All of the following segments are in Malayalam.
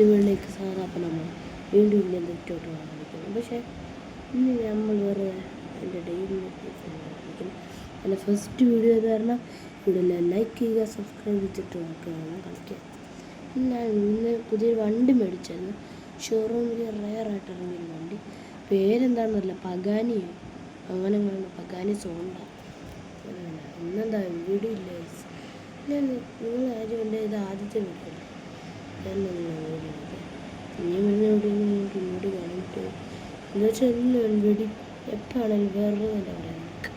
ഇതിലേക്ക് സാധാരണ നമ്മൾ വീണ്ടും ഇല്ല തെറ്റോട്ട് കാണിക്കുന്നു. പക്ഷേ ഇന്ന് നമ്മൾ വേറെ എൻ്റെ ഡെയിലി കാണിക്കുന്നു. എൻ്റെ ഫസ്റ്റ് വീഡിയോ അത് കാരണം വീഡിയോ ലൈക്ക് ചെയ്യുക, സബ്സ്ക്രൈബ് ചെയ്തിട്ട് നോക്കുകയാണ് കളിക്കുക. ഞാൻ ഇന്ന് പുതിയൊരു വണ്ടി മേടിച്ചായിരുന്നു. ഷോറൂമിൽ റയറായിട്ട് ഇറങ്ങിയൊരു വണ്ടി. പേരെന്താണെന്നല്ല, പഗാനിയോ അങ്ങനെ പഗാനി സോണ്ട. ഇന്നെന്താ വീഡിയോ ഇല്ല. ഞാൻ നിങ്ങൾ ആരും എൻ്റെ ഇത് ആദ്യത്തെ വീഡിയോ ഞാൻ വീഡിയോ ഇനി വരുന്ന വീഡിയോ കാണിട്ട് എന്താ വെച്ചാൽ ഇന്ന് വീഡിയോ എപ്പോഴാണെങ്കിലും വേറൊരു എന്താ പറയുക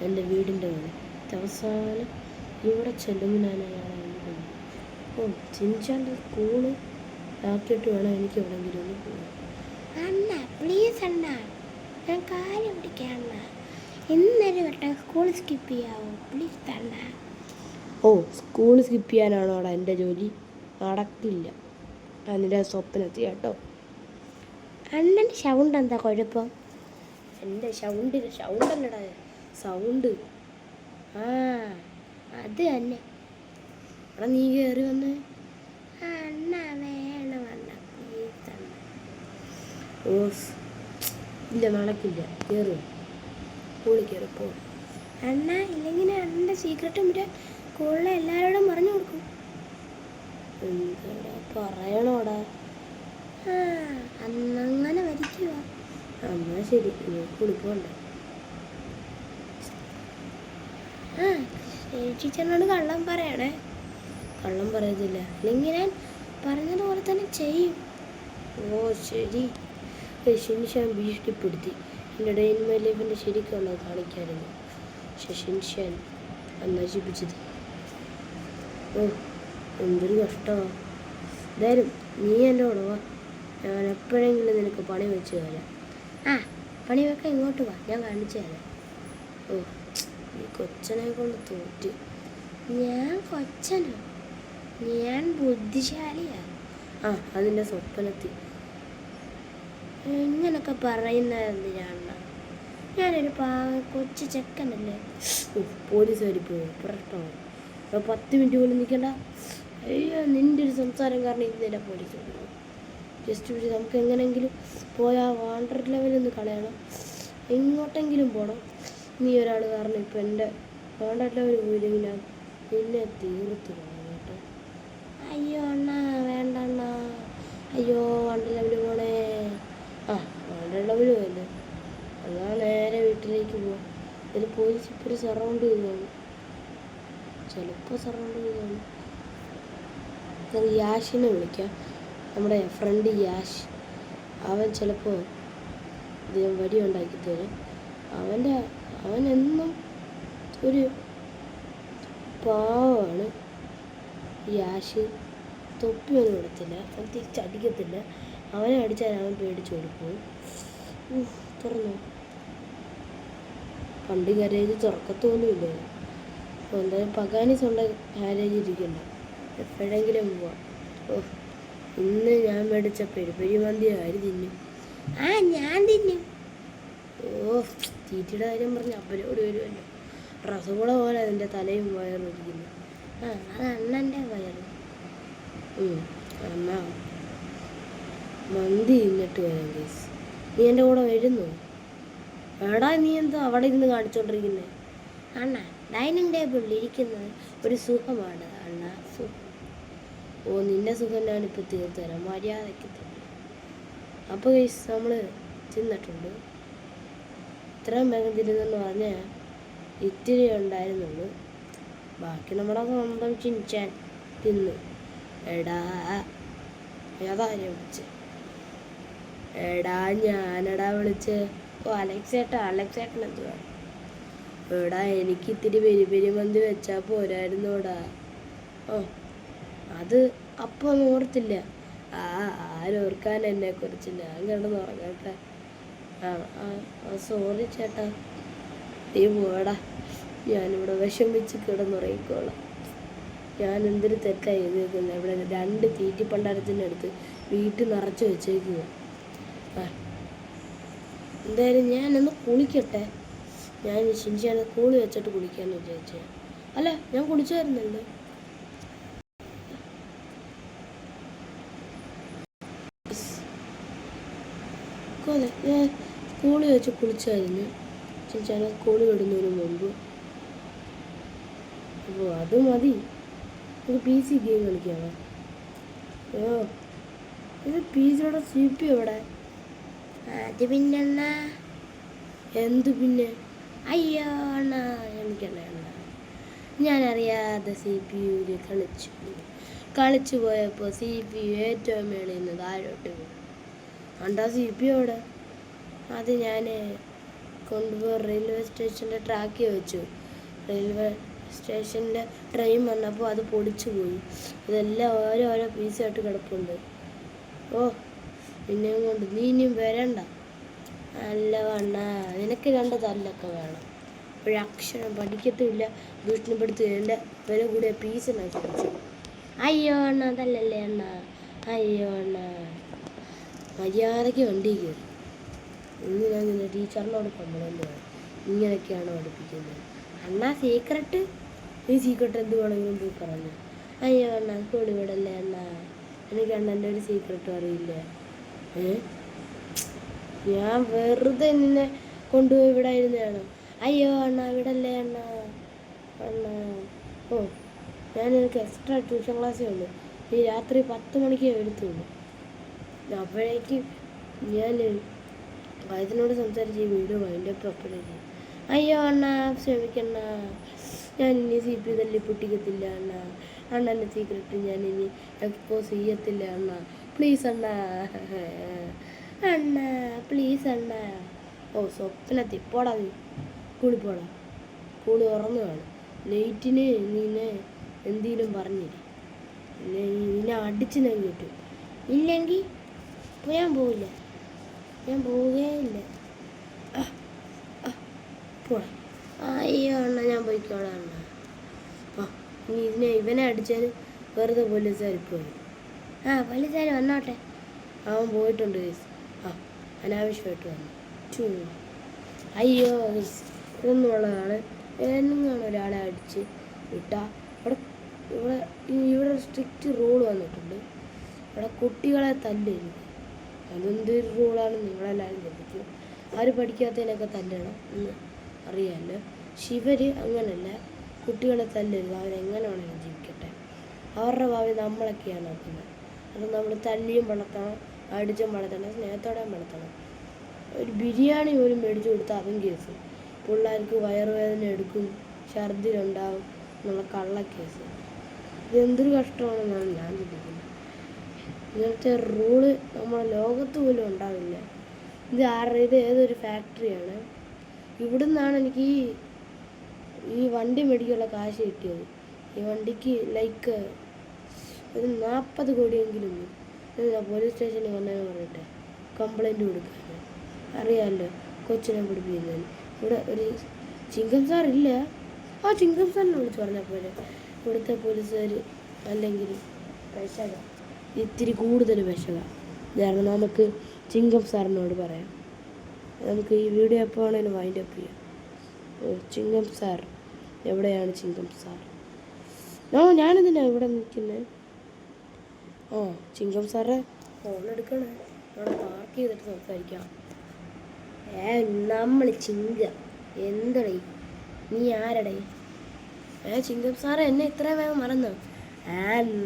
എൻ്റെ വീടിൻ്റെ വേണം അവസാനം ഇവിടെ ചെല്ലുമ്പോൾ ഞാൻ അയാളെ ചിഞ്ചാൻ്റെ സ്കൂള് ആക്കിയിട്ട് വേണം എനിക്ക് എവിടെയെങ്കിലും ഒന്ന് പോകാം. അണ്ണ പ്ലീസ് അണ്ണ, ഞാൻ കാര്യം പിടിക്കാണ്ണ, ഇന്നൊരു വട്ടം സ്കൂൾ സ്കിപ്പ് ചെയ്യാവോ പ്ലീസ് അണ്ണ. ഓ, സ്കൂൾ സ്കിപ്പ് ചെയ്യാനാണോ അവിടെ എൻ്റെ ജോലി? നടക്കില്ല. അതിൻ്റെ സ്വപ്നത്തി കേട്ടോ. അണ്ണൻ്റെ സൗണ്ട് എന്താ കുഴപ്പം? എൻ്റെ സൗണ്ടല്ലടാ, സൗണ്ട്. ആ അത് തന്നെ. അവിടെ നീ കയറി വന്ന് അണ്ണ വേണം അണ്ണ പ്ലീസ് അണ്ണ. ഓ ഇല്ല, നടക്കില്ല. കയറുക, സ്കൂളിൽ കയറിപ്പോ അണ്ണ. ഇല്ലെങ്കിൽ അണ്ണൻ്റെ സീക്രട്ടും പിന്നെ സ്കൂളിലെ എല്ലാവരോടും പറഞ്ഞു കൊടുക്കും. എന്താടാ പറയണോടാ? ആ അന്നങ്ങനെ വരിക്കുക. എന്നാ ശരി, സ്കൂളിൽ പോകണ്ട. ആ ടീച്ചറിനോട് കള്ളം പറയണേ. കള്ളം പറയത്തില്ല. അല്ലെങ്കിൽ ഞാൻ പറഞ്ഞതുപോലെ തന്നെ ചെയ്യും. ഓ ശരി. ഷിൻഷാൻ ഭീഷണിപ്പെടുത്തി. എൻ്റെ ഡേ ഇൻ മൈ ലൈഫിൻ്റെ ശരിക്കുള്ളത് കാണിക്കായിരുന്നു. പക്ഷെ ഷിൻഷാൻ നശിപ്പിച്ചത്. ഓ എന്തൊരു കഷ്ടമാണ്. എന്തായാലും നീ എൻ്റെ കൂടെ വാ, ഞാൻ എപ്പോഴെങ്കിലും നിനക്ക് പണി വെച്ച് തരാം. ആ പണി വെക്കാൻ ഇങ്ങോട്ട് വാ, ഞാൻ കാണിച്ചു തരാം. ഓ ഈ കൊച്ചനെ കൊണ്ട് തോറ്റ്. ഞാൻ കൊച്ചനോ? ഞാൻ ബുദ്ധിശാലിയാ. ആ അതിൻ്റെ സ്വപ്നത്തിൽ. ഇങ്ങനൊക്കെ പറയുന്നത് എന്തിനാണ്? ഞാനൊരു കൊച്ചു ചെക്കനല്ലേ. പോലീസുകാർ പോയി പ്രശ്നമാണ്. 10 മിനിറ്റ് പോലും നിൽക്കണ്ട. അയ്യോ, നിൻ്റെ ഒരു സംസാരം കാരണം ഇന്നലെ പോലീസ് കൊണ്ടുപോകും. ജസ്റ്റ് പിടിച്ച് നമുക്ക് എങ്ങനെയെങ്കിലും പോയാൽ വാണ്ടർ ലെവലൊന്ന് കളയണം, എങ്ങോട്ടെങ്കിലും പോകണം. നീ ഒരാൾ കാരണം ഇപ്പം എൻ്റെ വാണ്ടർ ലെവൽ പോയില്ലെങ്കിൽ ഞാൻ നിന്നെ തീർത്ത് പോകണം കേട്ടോ. അയ്യോ അണ്ണ വേണ്ട അണ്ണ. അയ്യോ വാണ്ടർ ലെവൽ പോണേ. ആ വാണ്ടർ ലെവൽ പോയല്ലേ, എന്നാൽ നേരെ വീട്ടിലേക്ക് പോവാം. ഇതിൽ പോലീസ് ഇപ്പോൾ സറൗണ്ട് ചെയ്തതാണ്, ചിലപ്പോൾ സറൗണ്ട് ചെയ്തതാണ്. യാഷിനെ വിളിക്കാം, നമ്മുടെ ഫ്രണ്ട് യാഷ്. അവൻ ചിലപ്പോൾ ഇദ്ദേഹം വടി ഉണ്ടാക്കി തരും. അവൻ എന്നും ഒരു പാവമാണ് യാഷ്. തൊപ്പിയൊന്നും ഇടത്തില്ല, അവൻ തിരിച്ചടിക്കത്തില്ല. അവനെ അടിച്ചാൽ അവൻ പേടിച്ച് കൊടുക്കും. തുറന്നു. പണ്ട് ഗാരേജ് തുറക്കത്തോലും ഇല്ല. എന്തായാലും പഗാനിസ് ഉണ്ട് ഗാരേജ് ഇരിക്കണ്ട, എപ്പോഴെങ്കിലും പോവാം. ഓ ഇന്ന് ഞാൻ മേടിച്ച പെരുപെരി മന്തി ആര് തിന്നും? ആ ഞാൻ തിന്നും. ഓ തീറ്റിയുടെ കാര്യം പറഞ്ഞ് അപ്പനോട് വരുമല്ലോ. റസഗുള പോലെ അതിൻ്റെ തലയും വയറും ഇരിക്കുന്നു. ആ അത് അണ്ണൻ്റെ വയറ്. എന്നാ മന്തി തിന്നിട്ട് വരാം കേസ്. നീ എൻ്റെ കൂടെ വരുന്നു? എടാ നീ എന്താ അവിടെ ഇരുന്ന് കാണിച്ചോണ്ടിരിക്കുന്നത്? അണ്ണ ഡൈനിങ് ടേബിളിൽ ഇരിക്കുന്നത് ഒരു സുഖമാണ് അണ്ണ, സുഖം. ഓ നിൻ്റെ സുഖം ഞാനിപ്പോൾ തീർത്ത് തരാം, മര്യാദയ്ക്ക് തന്നെ. അപ്പോൾ കേസ് നമ്മൾ തിന്നിട്ടുണ്ട്. ഇത്രയും വേഗം തിരുന്നെന്ന് പറഞ്ഞാൽ ഇത്തിരി ഉണ്ടായിരുന്നുള്ളൂ, ബാക്കി നമ്മുടെ സ്വന്തം ചിൻചാൻ തിന്ന്. എടാ ഏതാരെ വിളിച്ച്? എടാ ഞാനെടാ വിളിച്ച്. ഓ അലക്സേട്ടൻ എന്തുവാ? എടാ എനിക്ക് ഇത്തിരി പെരി മന്തി വെച്ചാൽ പോരായിരുന്നോടാ. ഓ അത് അപ്പം ഓർത്തില്ല. ആരോർക്കാൻ എന്നെക്കുറിച്ച്, ഞാൻ കിടന്നുറങ്ങട്ടെ. സോറി ചേട്ടാ, നീ പോടാ, ഞാനിവിടെ വിഷമിച്ച് കിടന്നുറങ്ങിക്കോളാം. ഞാൻ എന്തൊരു തെറ്റായി എഴുതിയിരിക്കുന്നത്. ഇവിടെ 2 തീറ്റിപ്പണ്ടാരത്തിൻ്റെ അടുത്ത് വീട്ടിൽ നിറച്ച് വെച്ചേക്കുക. എന്തായാലും ഞാനൊന്ന് കുളിക്കട്ടെ. ഞാൻ ഷിൻഷാനെ കൂളി വെച്ചിട്ട് കുളിക്കാമെന്ന് വിചാരിച്ചത്. അല്ല, ഞാൻ കുളിച്ചായിരുന്നല്ലോ. ഞാൻ സ്കൂളിൽ വെച്ച് കുളിച്ചായിരുന്നു ചേച്ചാൽ സ്കൂളിൽ വിടുന്നതിന് മുമ്പ്. അപ്പോൾ അത് മതി. ഇത് PC ഗെയിം കളിക്കാമോ? ഇത് PC-യുടെ CPU എവിടെ? അത് പിന്നെ അണ്ണാ. എന്ത് പിന്നെ? അയ്യോ അണ്ണാ, എനിക്കല്ല അണ്ണ, ഞാനറിയാതെ CPU കളിച്ചു പോയപ്പോൾ CPU ഏറ്റവും മേളിൽ നിന്ന് താഴോട്ട് വീണു. അണ്ടാ CPU അവിടെ. അത് ഞാൻ കൊണ്ടുപോയി റെയിൽവേ സ്റ്റേഷൻ്റെ ട്രാക്കിൽ വെച്ചു. റെയിൽവേ സ്റ്റേഷനിലെ ട്രെയിൻ വന്നപ്പോൾ അത് പൊടിച്ചു പോയി. ഇതെല്ലാം ഓരോരോ പീസായിട്ട് കിടപ്പുണ്ട്. ഓ, നിന്നെയും കൊണ്ട് നീ ഇനിയും വരണ്ട. അല്ല വണ്ണ, നിനക്ക് 2 തല്ലൊക്കെ വേണം. ഒരക്ഷരം പഠിക്കത്തുമില്ല, ഭീഷണിപ്പെടുത്തി എൻ്റെ വില കൂടിയ പീസിനാക്കി വെച്ചു. അയ്യോ അണ്ണാ, അതല്ലല്ലേ അണ്ണാ. അയ്യോ അണ്ണ, മര്യാദയ്ക്ക് വണ്ടി കയറി. ഇന്ന് ഞാൻ നിന്നെ ടീച്ചറിനോട് കംപ്ലൈൻറ്റ് വേണം. ഇങ്ങനെയൊക്കെയാണ് പഠിപ്പിക്കുന്നത്. അണ്ണാ സീക്രട്ട്. ഈ സീക്രട്ട് എന്ത് വേണമെങ്കിലും പോയി പറഞ്ഞു. അയ്യോ അണ്ണാ, കൂടി വിടല്ലേ അണ്ണാ. എനിക്ക് അണ്ണൻ്റെ ഒരു സീക്രട്ടും അറിയില്ല. ഞാൻ വെറുതെ നിന്നെ കൊണ്ടുപോയി ഇവിടെ ഇരുന്നതാണോ? അയ്യോ അണ്ണാ, വിടല്ലേ അണ്ണാ. അണ്ണാ, ഓ, ഞാൻ എനിക്ക് എക്സ്ട്രാ ട്യൂഷൻ ക്ലാസ്സേ ഉള്ളൂ. ഈ രാത്രി 10 മണിക്കേ എടുത്തുള്ളൂ. അപ്പോഴേക്ക് ഞാൻ വയതിനോട് സംസാരിച്ച് ഈ വീഡിയോ വൈൻഡപ്പ് അപ്പോഴേക്ക്. അയ്യോ അണ്ണാ, ക്ഷമിക്കണ്ണ. ഞാൻ ഇനി CP തല്ലി പൊട്ടിക്കത്തില്ല അണ്ണ. അണ്ണൻ്റെ സീക്രട്ട് ഞാൻ ഇനി എക്സ്പോസ് ചെയ്യത്തില്ല അണ്ണ. പ്ലീസ് അണ്ണ. അണ്ണാ പ്ലീസ് അണ്ണാ. ഓ, സ്വപ്നത്തിൽ പോടാ നീ. സ്കൂളിൽ പോടാ. സ്കൂൾ തുറന്നു കാണും. ലേറ്റിന് നിന്നെ എന്തെങ്കിലും പറഞ്ഞില്ല, നിന്നെ അടിച്ച് ഞാൻ കിട്ടും. ഇല്ലെങ്കിൽ ഞാൻ പോവില്ല. ഞാൻ പോവുകയില്ല. പോടാ. അയ്യോ അണ്ണ, ഞാൻ പോയിക്കോളാം അണ്ണ. ആ, ഇനി ഇവനെ അടിച്ചാൽ വെറുതെ പോലീസുകാർ പോയി. പോലീസുകാർ വന്നോട്ടെ. അവൻ പോയിട്ടുണ്ട് കേസ്. അനാവശ്യമായിട്ട് വന്നു. അയ്യോ കേസ്, ഇതൊന്നും ഉള്ളതാണ്. എന്നെങ്ങാണ് ഒരാളെ അടിച്ച് വിട്ടാൽ ഇവിടെ സ്ട്രിക്റ്റ് റൂൾ വന്നിട്ടുണ്ട്. ഇവിടെ കുട്ടികളെ തല്ലരുത്. അതെന്തൊരു റൂളാണ് നിങ്ങളെല്ലാവരും ചിന്തിക്കും. ആര് പഠിക്കാത്തതിനൊക്കെ തല്ലണം എന്ന് അറിയാമല്ലോ. ശിവര് അങ്ങനല്ല, കുട്ടികളെ തല്ലരുത്. അവരെങ്ങനെ വേണമെങ്കിലും ജീവിക്കട്ടെ. അവരുടെ ഭാവി നമ്മളൊക്കെയാണ് നോക്കുന്നത്. അത് നമ്മൾ തല്ലിയും വളർത്തണം, അടിച്ചും വളർത്തണം, സ്നേഹത്തോടെ വളർത്തണം. ഒരു ബിരിയാണി പോലും മേടിച്ചു കൊടുത്താൽ അതും കേസ്. പിള്ളേർക്ക് വയറുവേദന എടുക്കും, ഛർദിലുണ്ടാവും എന്നുള്ള കള്ളക്കേസ്. ഇതെന്തൊരു കഷ്ടമാണെന്നാണ് ഞാൻ ചിന്തിക്കുന്നത്. ഇങ്ങനത്തെ റൂള് നമ്മുടെ ലോകത്ത് പോലും ഉണ്ടാവില്ല. ഇത് ഏതൊരു ഫാക്ടറിയാണ്. ഇവിടുന്നാണ് എനിക്ക് ഈ വണ്ടി മേടിക്കാനുള്ള കാശ് കിട്ടിയത്. ഈ വണ്ടിക്ക് ലൈക്ക് ഒരു 40 കോടിയെങ്കിലും പോലീസ് സ്റ്റേഷനിൽ വന്നതെന്ന് പറഞ്ഞിട്ട് കംപ്ലൈൻറ്റ് കൊടുക്കാൻ. അറിയാമല്ലോ, കൊച്ചിനെ പിടിപ്പിക്കുന്നതിന്. ഇവിടെ ഒരു ചിങ്കം സാറില്ല. ആ ചിങ്കം സാറിനെ വിളിച്ച് പറഞ്ഞാൽ പോലെ. ഇവിടുത്തെ പോലീസുകാർ അല്ലെങ്കിൽ വിശക, ഇത്തിരി കൂടുതൽ വിശക. കാരണം നമുക്ക് ചിങ്കം സാറിനോട് പറയാം. നമുക്ക് ഈ വീഡിയോ എപ്പോൾ വേണേലും വൈൻഡപ്പ് ചെയ്യാം. ചിങ്കം സാർ എവിടെയാണ്? ചിങ്കം സാർ, ഞാനെന്തിനാ ഇവിടെ നിൽക്കുന്നത്? ചിങ്കം സാറേ, ഫോൺ എടുക്കണേ. അവിടെ പാർക്ക് ചെയ്തിട്ട് സംസാരിക്കാം. നമ്മൾ ചിങ്കം എന്തടേ? നീ ആരടേ? ചിങ്കം സാറേ, എന്നെ ഇത്രയും വേഗം മറന്നോ?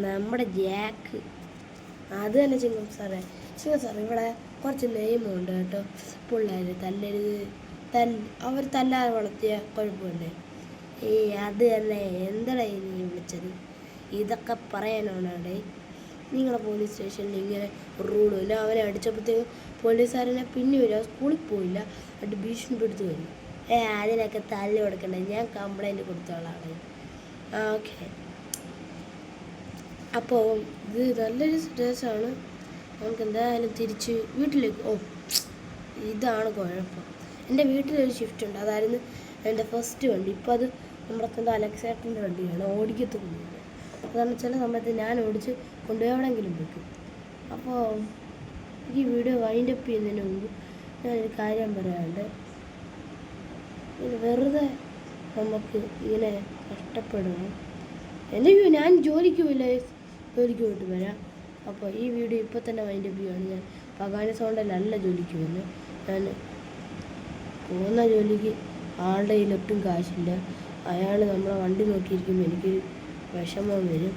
നമ്മുടെ ജാക്ക്. അത് തന്നെ ചിങ്കം സാറേ. ചിങ്കം സാർ, ഇവിടെ കുറച്ച് നിയമമുണ്ട് കേട്ടോ. പിള്ളേർ തല്ലരുത്. അവർ തല്ലാതെ വളർത്തിയ കുഴപ്പമില്ലേ? അത് തന്നെ. എന്തടേ നീ വിളിച്ചത്? ഇതൊക്കെ പറയാനാണേ. നിങ്ങളെ പോലീസ് സ്റ്റേഷനിൽ ഇങ്ങനെ റൂളില്ല. അവനെ അടിച്ചപ്പോഴത്തേക്കും പോലീസുകാരനെ പിന്നെ വരിക, സ്കൂളിൽ പോയില്ല, എന്നിട്ട് ഭീഷണിപ്പെടുത്ത് വരും. അതിനൊക്കെ തല്ലി കൊടുക്കണ്ടേ? ഞാൻ കംപ്ലൈൻറ്റ് കൊടുത്തോളാണ്. ഓക്കെ. അപ്പോൾ ഇത് നല്ലൊരു ഡ്രസ്സാണ്. നമുക്ക് എന്തായാലും തിരിച്ച് വീട്ടിലേക്ക്. ഇതാണ് കുഴപ്പം. എൻ്റെ വീട്ടിലൊരു ഷിഫ്റ്റ് ഉണ്ട്. അതായിരുന്നു എൻ്റെ ഫസ്റ്റ് വണ്ടി. ഇപ്പോൾ അത് നമ്മുടെ സ്വന്തം അലക്സേട്ടൻ്റെ വണ്ടിയാണ്. ഓടിക്കത്തൊന്നുമില്ല. അതാണ് ചില സമയത്ത് ഞാൻ ഓടിച്ച് കൊണ്ടുപോയി എവിടെയെങ്കിലും വെക്കും. അപ്പോൾ ഈ വീഡിയോ വൈൻഡപ്പ് ചെയ്യുന്നതിന് മുമ്പ് ഞാനൊരു കാര്യം പറയാനുണ്ട്. വെറുതെ നമുക്ക് ഇങ്ങനെ കഷ്ടപ്പെടണം. ഞാൻ ജോലിക്ക് പോയില്ല, ജോലിക്ക് പോയിട്ട് വരാം. അപ്പോൾ ഈ വീഡിയോ ഇപ്പോൾ തന്നെ വൈൻഡപ്പ് ചെയ്യുകയാണ്. ഞാൻ പകാനി സൗണ്ടല്ല ജോലിക്ക് വന്നു. ഞാൻ പോകുന്ന ജോലിക്ക് ആളുടെ കയ്യിൽ ഒട്ടും കാശില്ല. അയാൾ നമ്മളെ വണ്ടി നോക്കിയിരിക്കുമ്പോൾ എനിക്കൊരു വിഷമം വരും.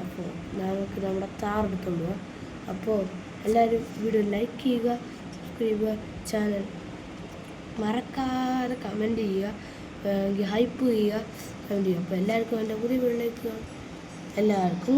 അപ്പോൾ നമുക്ക് നമ്മുടെ താർ എടുത്തുകൊണ്ട് പോവാം. അപ്പോൾ എല്ലാവരും വീഡിയോ ലൈക്ക് ചെയ്യുക, സബ്സ്ക്രൈബ് ചെയ്യുക, ചാനൽ മറക്കാതെ കമൻറ്റ് ചെയ്യുക, ഹൈപ്പ് ചെയ്യുക, കമൻറ്റ് ചെയ്യുക. അപ്പോൾ എല്ലാവർക്കും എൻ്റെ പുതിയ വീഡിയോയിലേക്ക് എല്ലാവർക്കും